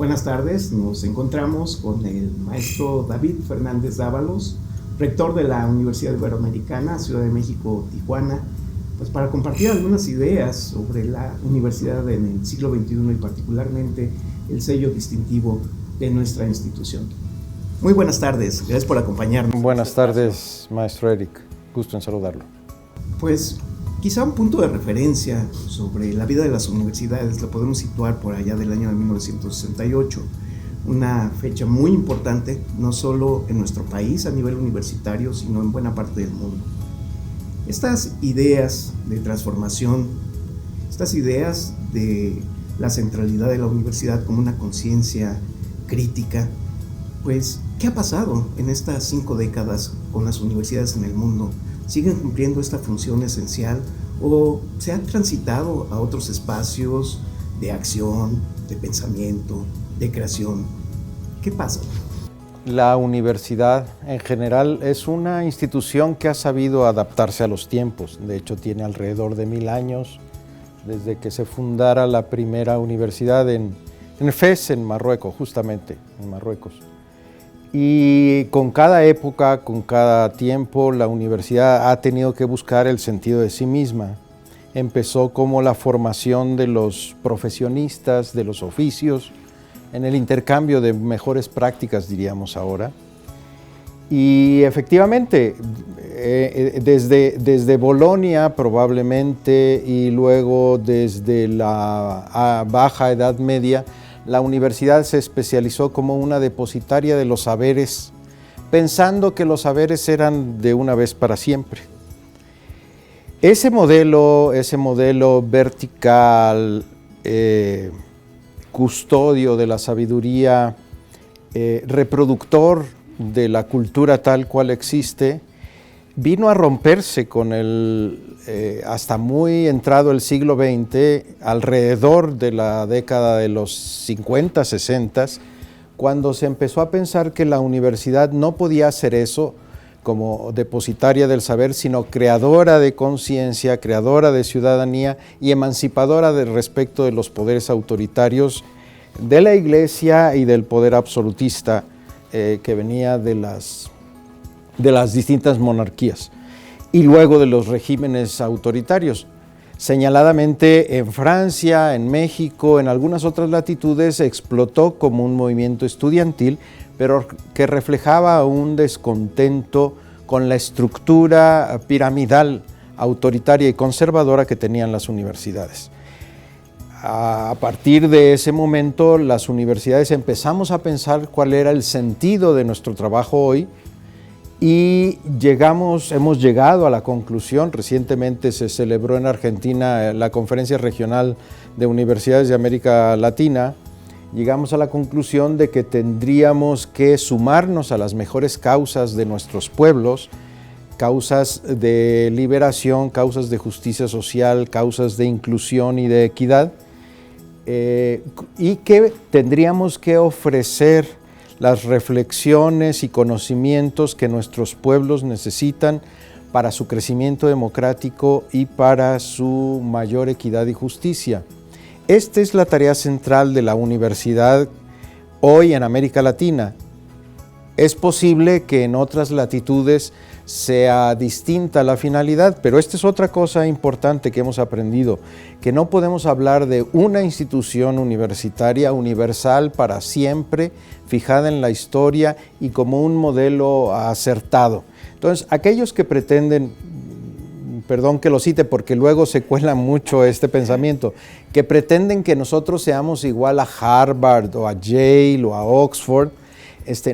Buenas tardes, nos encontramos con el maestro David Fernández Dávalos, rector de la Universidad Iberoamericana, Ciudad de México, Tijuana, pues para compartir algunas ideas sobre la universidad en el siglo XXI y particularmente el sello distintivo de nuestra institución. Muy buenas tardes, gracias por acompañarnos. Buenas tardes, maestro Eric, gusto en saludarlo. Pues quizá un punto de referencia sobre la vida de las universidades lo podemos situar por allá del año de 1968, una fecha muy importante, no solo en nuestro país a nivel universitario, sino en buena parte del mundo. Estas ideas de transformación, estas ideas de la centralidad de la universidad como una conciencia crítica, pues, ¿qué ha pasado en estas 5 décadas con las universidades en el mundo? ¿Siguen cumpliendo esta función esencial o se han transitado a otros espacios de acción, de pensamiento, de creación? ¿Qué pasa? La universidad en general es una institución que ha sabido adaptarse a los tiempos. De hecho, tiene alrededor de 1000 años desde que se fundara la primera universidad en Fez, en Marruecos, justamente en Marruecos. Y con cada época, con cada tiempo, la universidad ha tenido que buscar el sentido de sí misma. Empezó como la formación de los profesionistas, de los oficios, en el intercambio de mejores prácticas, diríamos ahora. Y efectivamente, desde Bolonia probablemente y luego desde la Baja Edad Media, la universidad se especializó como una depositaria de los saberes, pensando que los saberes eran de una vez para siempre. Ese modelo vertical, custodio de la sabiduría, reproductor de la cultura tal cual existe, vino a romperse con hasta muy entrado el siglo XX, alrededor de la década de los 50, 60, cuando se empezó a pensar que la universidad no podía hacer eso como depositaria del saber, sino creadora de conciencia, creadora de ciudadanía y emancipadora respecto de los poderes autoritarios de la Iglesia y del poder absolutista que venía de las distintas monarquías y luego de los regímenes autoritarios. Señaladamente en Francia, en México, en algunas otras latitudes explotó como un movimiento estudiantil, pero que reflejaba un descontento con la estructura piramidal, autoritaria y conservadora que tenían las universidades. A partir de ese momento, las universidades empezamos a pensar cuál era el sentido de nuestro trabajo hoy y hemos llegado a la conclusión. Recientemente se celebró en Argentina la Conferencia Regional de Universidades de América Latina. Llegamos a la conclusión de que tendríamos que sumarnos a las mejores causas de nuestros pueblos, causas de liberación, causas de justicia social, causas de inclusión y de equidad, y que tendríamos que ofrecer las reflexiones y conocimientos que nuestros pueblos necesitan para su crecimiento democrático y para su mayor equidad y justicia. Esta es la tarea central de la universidad hoy en América Latina. Es posible que en otras latitudes sea distinta la finalidad, pero esta es otra cosa importante que hemos aprendido, que no podemos hablar de una institución universitaria universal para siempre, fijada en la historia y como un modelo acertado. Entonces, aquellos que pretenden, perdón que lo cite porque luego se cuela mucho este pensamiento, que pretenden que nosotros seamos igual a Harvard o a Yale o a Oxford,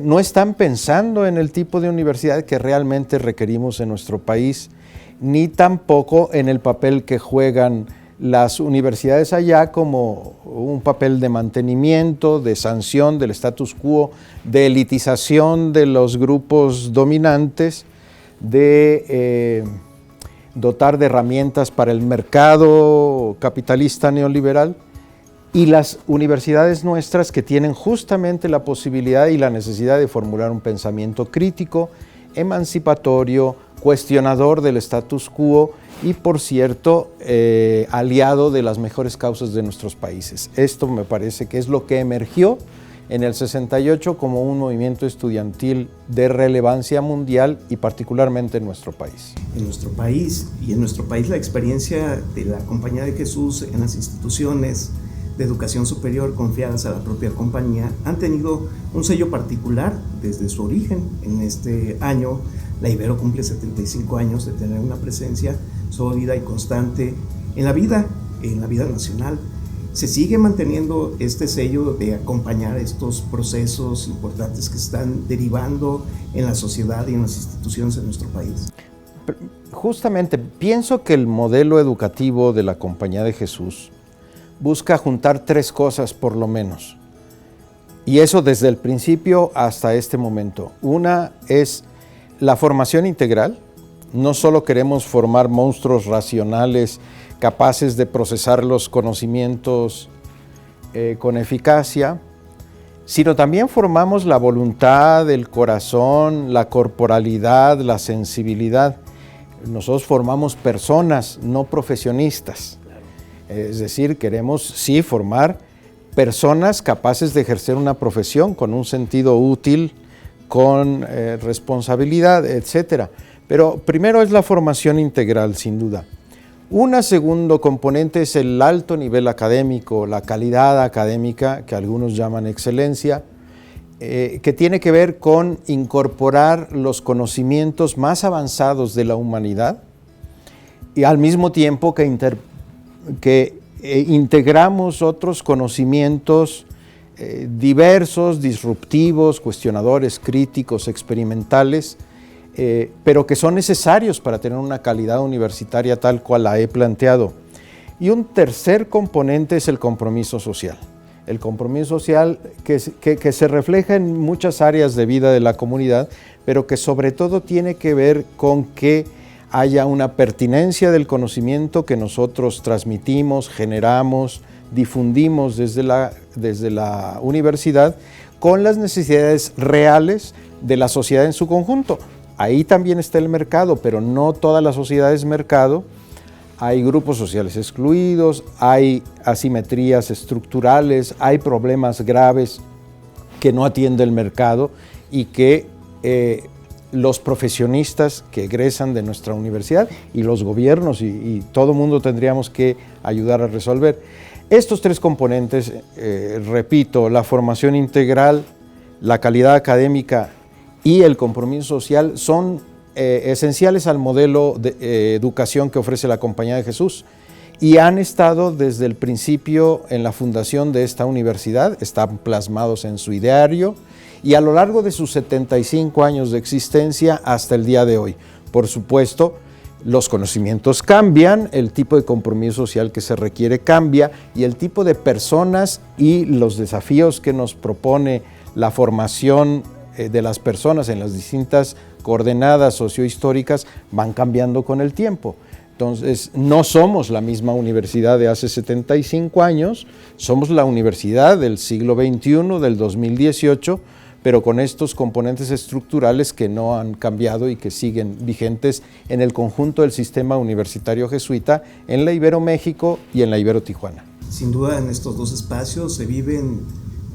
no están pensando en el tipo de universidad que realmente requerimos en nuestro país, ni tampoco en el papel que juegan las universidades allá como un papel de mantenimiento, de sanción del status quo, de elitización de los grupos dominantes, de dotar de herramientas para el mercado capitalista neoliberal. Y las universidades nuestras que tienen justamente la posibilidad y la necesidad de formular un pensamiento crítico, emancipatorio, cuestionador del status quo y, por cierto, aliado de las mejores causas de nuestros países. Esto me parece que es lo que emergió en el 68 como un movimiento estudiantil de relevancia mundial y particularmente en nuestro país. En nuestro país la experiencia de la Compañía de Jesús en las instituciones de educación superior confiadas a la propia compañía han tenido un sello particular desde su origen. En este año la Ibero cumple 75 años de tener una presencia sólida y constante en la vida nacional. Se sigue manteniendo este sello de acompañar estos procesos importantes que están derivando en la sociedad y en las instituciones de nuestro país. Justamente pienso que el modelo educativo de la Compañía de Jesús busca juntar tres cosas por lo menos, y eso desde el principio hasta este momento. Una es la formación integral. No solo queremos formar monstruos racionales capaces de procesar los conocimientos con eficacia, sino también formamos la voluntad, el corazón, la corporalidad, la sensibilidad. Nosotros formamos personas, no profesionistas. Es decir, queremos sí formar personas capaces de ejercer una profesión con un sentido útil, con responsabilidad, etc. Pero primero es la formación integral, sin duda. Un segundo componente es el alto nivel académico, la calidad académica, que algunos llaman excelencia, que tiene que ver con incorporar los conocimientos más avanzados de la humanidad y al mismo tiempo que integramos otros conocimientos diversos, disruptivos, cuestionadores, críticos, experimentales, pero que son necesarios para tener una calidad universitaria tal cual la he planteado. Y un tercer componente es el compromiso social. El compromiso social que se refleja en muchas áreas de vida de la comunidad, pero que sobre todo tiene que ver con que haya una pertinencia del conocimiento que nosotros transmitimos, generamos, difundimos desde la universidad con las necesidades reales de la sociedad en su conjunto. Ahí también está el mercado, pero no toda la sociedad es mercado. Hay grupos sociales excluidos, hay asimetrías estructurales, hay problemas graves que no atiende el mercado y que los profesionistas que egresan de nuestra universidad y los gobiernos y todo mundo tendríamos que ayudar a resolver. Estos tres componentes, repito, la formación integral, la calidad académica y el compromiso social son esenciales al modelo de educación que ofrece la Compañía de Jesús y han estado desde el principio en la fundación de esta universidad, están plasmados en su ideario y a lo largo de sus 75 años de existencia hasta el día de hoy. Por supuesto, los conocimientos cambian, el tipo de compromiso social que se requiere cambia y el tipo de personas y los desafíos que nos propone la formación de las personas en las distintas coordenadas sociohistóricas van cambiando con el tiempo. Entonces, no somos la misma universidad de hace 75 años, somos la universidad del siglo XXI, del 2018, pero con estos componentes estructurales que no han cambiado y que siguen vigentes en el conjunto del sistema universitario jesuita, en la Ibero México y en la Ibero Tijuana. Sin duda, en estos dos espacios se viven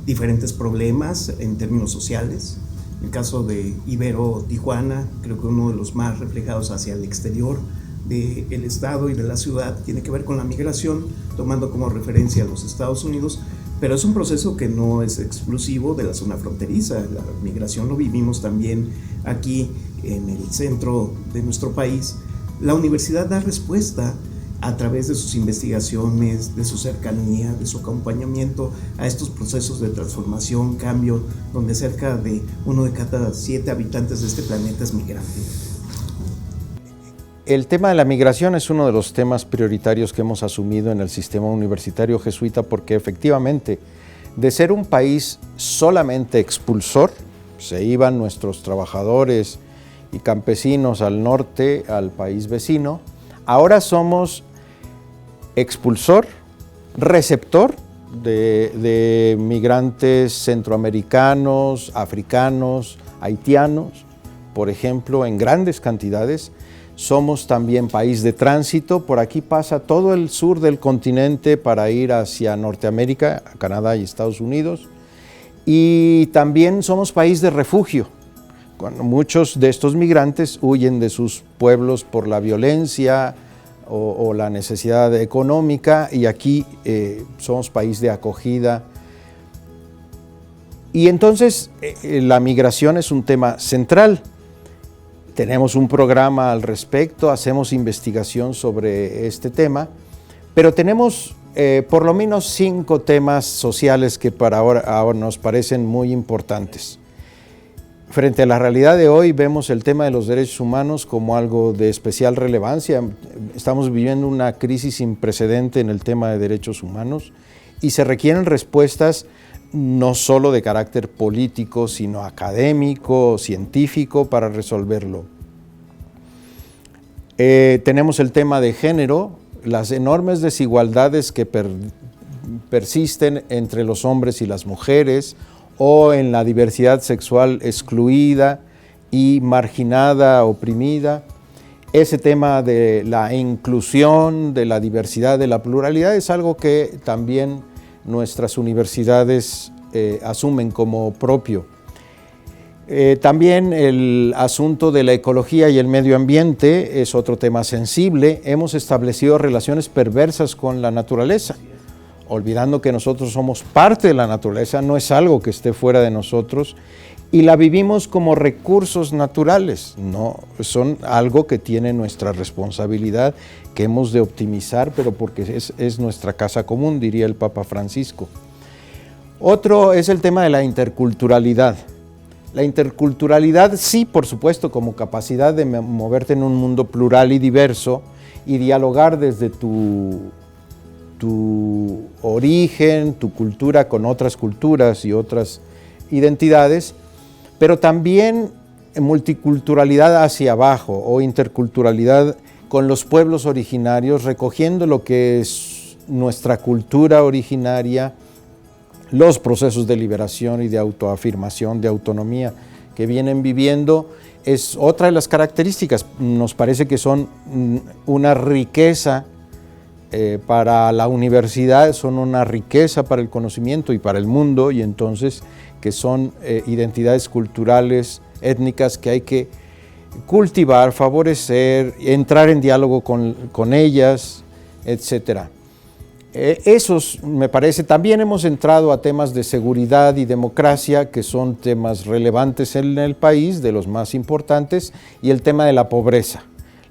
diferentes problemas en términos sociales. En el caso de Ibero Tijuana, creo que uno de los más reflejados hacia el exterior del estado y de la ciudad tiene que ver con la migración, tomando como referencia a los Estados Unidos, pero es un proceso que no es exclusivo de la zona fronteriza. La migración lo vivimos también aquí en el centro de nuestro país. La universidad da respuesta a través de sus investigaciones, de su cercanía, de su acompañamiento a estos procesos de transformación, cambio, donde cerca de 1 de cada 7 habitantes de este planeta es migrante. El tema de la migración es uno de los temas prioritarios que hemos asumido en el sistema universitario jesuita porque efectivamente, de ser un país solamente expulsor, se iban nuestros trabajadores y campesinos al norte, al país vecino, ahora somos expulsor, receptor de migrantes centroamericanos, africanos, haitianos, por ejemplo, en grandes cantidades. Somos también país de tránsito, por aquí pasa todo el sur del continente para ir hacia Norteamérica, Canadá y Estados Unidos, Y también somos país de refugio. Cuando muchos de estos migrantes huyen de sus pueblos por la violencia o la necesidad económica, y aquí somos país de acogida. Y entonces la migración es un tema central. Tenemos un programa al respecto, hacemos investigación sobre este tema, pero tenemos por lo menos 5 temas sociales que para ahora nos parecen muy importantes. Frente a la realidad de hoy, vemos el tema de los derechos humanos como algo de especial relevancia. Estamos viviendo una crisis sin precedente en el tema de derechos humanos y se requieren respuestas no solo de carácter político, sino académico, científico, para resolverlo. Tenemos el tema de género, las enormes desigualdades que persisten entre los hombres y las mujeres, o en la diversidad sexual excluida y marginada, oprimida. Ese tema de la inclusión, de la diversidad, de la pluralidad, es algo que también nuestras universidades asumen como propio. También el asunto de la ecología y el medio ambiente es otro tema sensible. Hemos establecido relaciones perversas con la naturaleza, olvidando que nosotros somos parte de la naturaleza, no es algo que esté fuera de nosotros, y la vivimos como recursos naturales, no son algo que tiene nuestra responsabilidad, que hemos de optimizar, pero porque es nuestra casa común, diría el Papa Francisco. Otro es el tema de la interculturalidad. La interculturalidad, sí, por supuesto, como capacidad de moverte en un mundo plural y diverso y dialogar desde tu origen, tu cultura con otras culturas y otras identidades, pero también multiculturalidad hacia abajo o interculturalidad con los pueblos originarios, recogiendo lo que es nuestra cultura originaria, los procesos de liberación y de autoafirmación, de autonomía que vienen viviendo, es otra de las características. Nos parece que son una riqueza para la universidad, son una riqueza para el conocimiento y para el mundo, y entonces que son identidades culturales, étnicas que hay que cultivar, favorecer, entrar en diálogo con ellas, etc. Esos, me parece, también hemos entrado a temas de seguridad y democracia, que son temas relevantes en el país, de los más importantes, y el tema de la pobreza.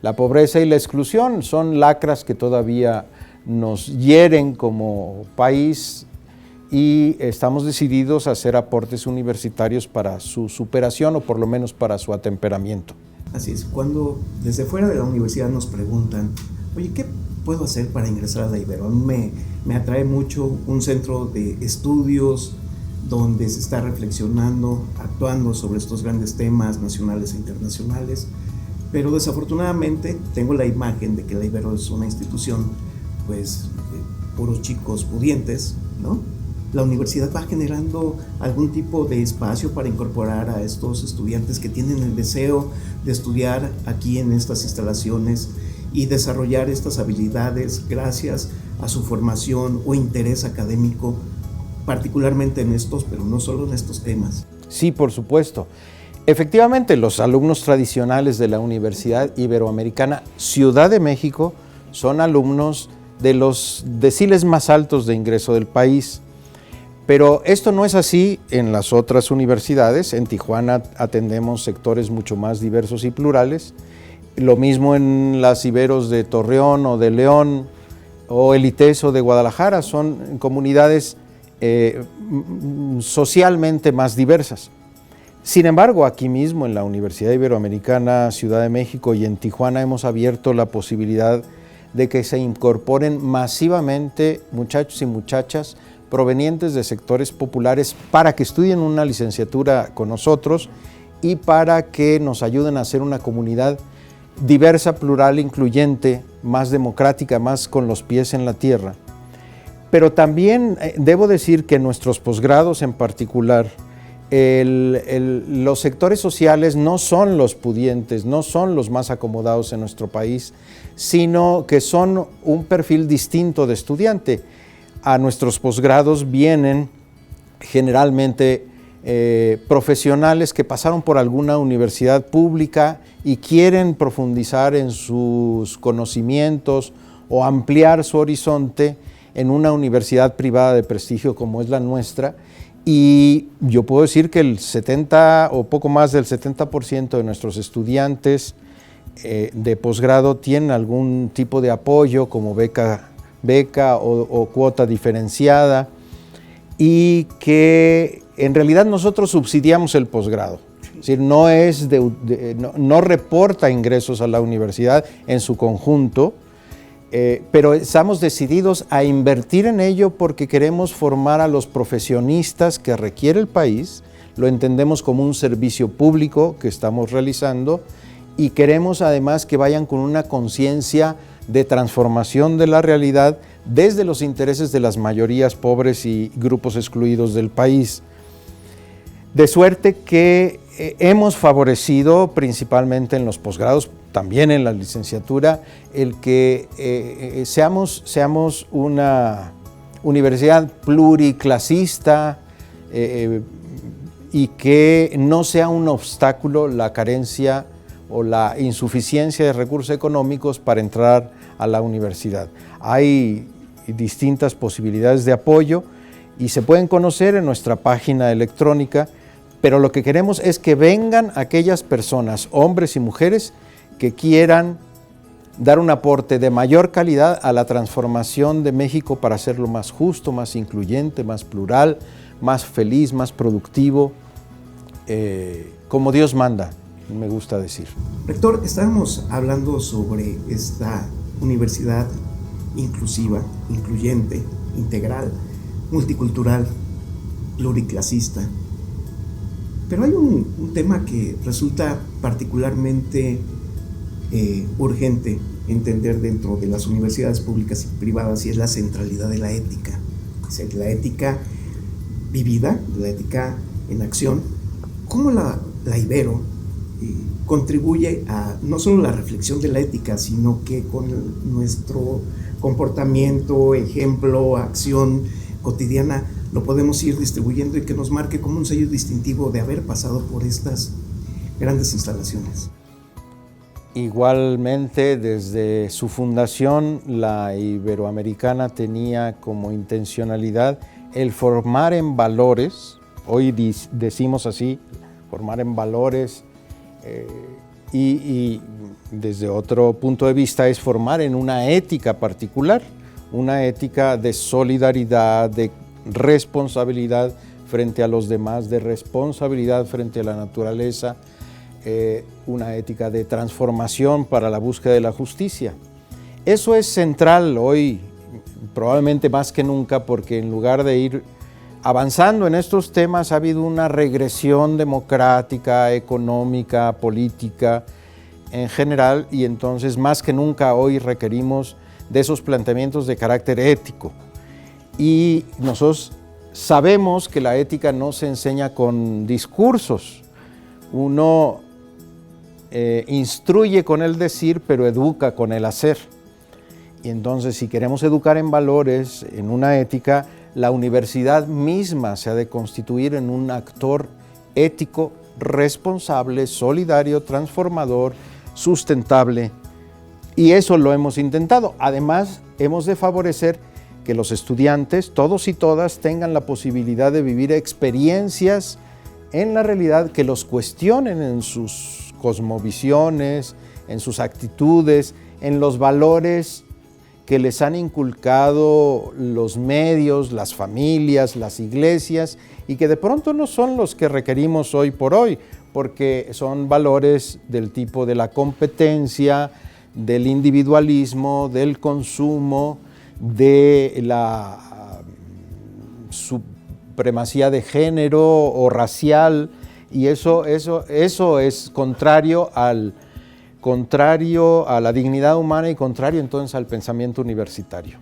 La pobreza y la exclusión son lacras que todavía nos hieren como país y estamos decididos a hacer aportes universitarios para su superación o por lo menos para su atemperamiento. Así es, cuando desde fuera de la universidad nos preguntan, oye, ¿qué puedo hacer para ingresar a la Ibero? A mí me atrae mucho un centro de estudios donde se está reflexionando, actuando sobre estos grandes temas nacionales e internacionales, pero desafortunadamente tengo la imagen de que la Ibero es una institución, pues, puros chicos pudientes, ¿no? La universidad va generando algún tipo de espacio para incorporar a estos estudiantes que tienen el deseo de estudiar aquí en estas instalaciones y desarrollar estas habilidades gracias a su formación o interés académico, particularmente en estos, pero no solo en estos temas. Sí, por supuesto. Efectivamente, los alumnos tradicionales de la Universidad Iberoamericana Ciudad de México son alumnos de los deciles más altos de ingreso del país. Pero esto no es así en las otras universidades. En Tijuana atendemos sectores mucho más diversos y plurales. Lo mismo en las Iberos de Torreón o de León o el ITESO de Guadalajara. Son comunidades socialmente más diversas. Sin embargo, aquí mismo en la Universidad Iberoamericana Ciudad de México y en Tijuana hemos abierto la posibilidad de que se incorporen masivamente muchachos y muchachas provenientes de sectores populares para que estudien una licenciatura con nosotros y para que nos ayuden a hacer una comunidad diversa, plural, incluyente, más democrática, más con los pies en la tierra. Pero también debo decir que nuestros posgrados en particular, los sectores sociales no son los pudientes, no son los más acomodados en nuestro país, sino que son un perfil distinto de estudiante. A nuestros posgrados vienen generalmente profesionales que pasaron por alguna universidad pública y quieren profundizar en sus conocimientos o ampliar su horizonte en una universidad privada de prestigio como es la nuestra. Y yo puedo decir que el 70 o poco más del 70% de nuestros estudiantes de posgrado tienen algún tipo de apoyo como beca o cuota diferenciada, y que en realidad nosotros subsidiamos el posgrado. Es decir, no reporta ingresos a la universidad en su conjunto, pero estamos decididos a invertir en ello porque queremos formar a los profesionistas que requiere el país, lo entendemos como un servicio público que estamos realizando, y queremos además que vayan con una conciencia de transformación de la realidad desde los intereses de las mayorías pobres y grupos excluidos del país. De suerte que hemos favorecido principalmente en los posgrados, también en la licenciatura, el que seamos una universidad pluriclasista y que no sea un obstáculo la carencia o la insuficiencia de recursos económicos para entrar a la universidad. Hay distintas posibilidades de apoyo y se pueden conocer en nuestra página electrónica, pero lo que queremos es que vengan aquellas personas, hombres y mujeres, que quieran dar un aporte de mayor calidad a la transformación de México para hacerlo más justo, más incluyente, más plural, más feliz, más productivo, como Dios manda, me gusta decir. Rector, estábamos hablando sobre esta universidad inclusiva, incluyente, integral, multicultural, pluriclasista. Pero hay un tema que resulta particularmente urgente entender dentro de las universidades públicas y privadas, y es la centralidad de la ética. Es decir, la ética vivida, la ética en acción. ¿Cómo la Ibero contribuye a no solo la reflexión de la ética, sino que con nuestro comportamiento, ejemplo, acción cotidiana lo podemos ir distribuyendo y que nos marque como un sello distintivo de haber pasado por estas grandes instalaciones? Igualmente, desde su fundación, la Iberoamericana tenía como intencionalidad el formar en valores, hoy decimos así, formar en valores, y desde otro punto de vista es formar en una ética particular, una ética de solidaridad, de responsabilidad frente a los demás, de responsabilidad frente a la naturaleza, una ética de transformación para la búsqueda de la justicia. Eso es central hoy, probablemente más que nunca, porque en lugar de ir avanzando en estos temas ha habido una regresión democrática, económica, política en general, y entonces más que nunca hoy requerimos de esos planteamientos de carácter ético. Y nosotros sabemos que la ética no se enseña con discursos. Uno instruye con el decir, pero educa con el hacer. Y entonces, si queremos educar en valores, en una ética, la universidad misma se ha de constituir en un actor ético, responsable, solidario, transformador, sustentable. Y eso lo hemos intentado. Además, hemos de favorecer que los estudiantes, todos y todas, tengan la posibilidad de vivir experiencias en la realidad que los cuestionen en sus cosmovisiones, en sus actitudes, en los valores que les han inculcado los medios, las familias, las iglesias, y que de pronto no son los que requerimos hoy por hoy, porque son valores del tipo de la competencia, del individualismo, del consumo, de la supremacía de género o racial, y eso es contrario a la dignidad humana y contrario entonces al pensamiento universitario.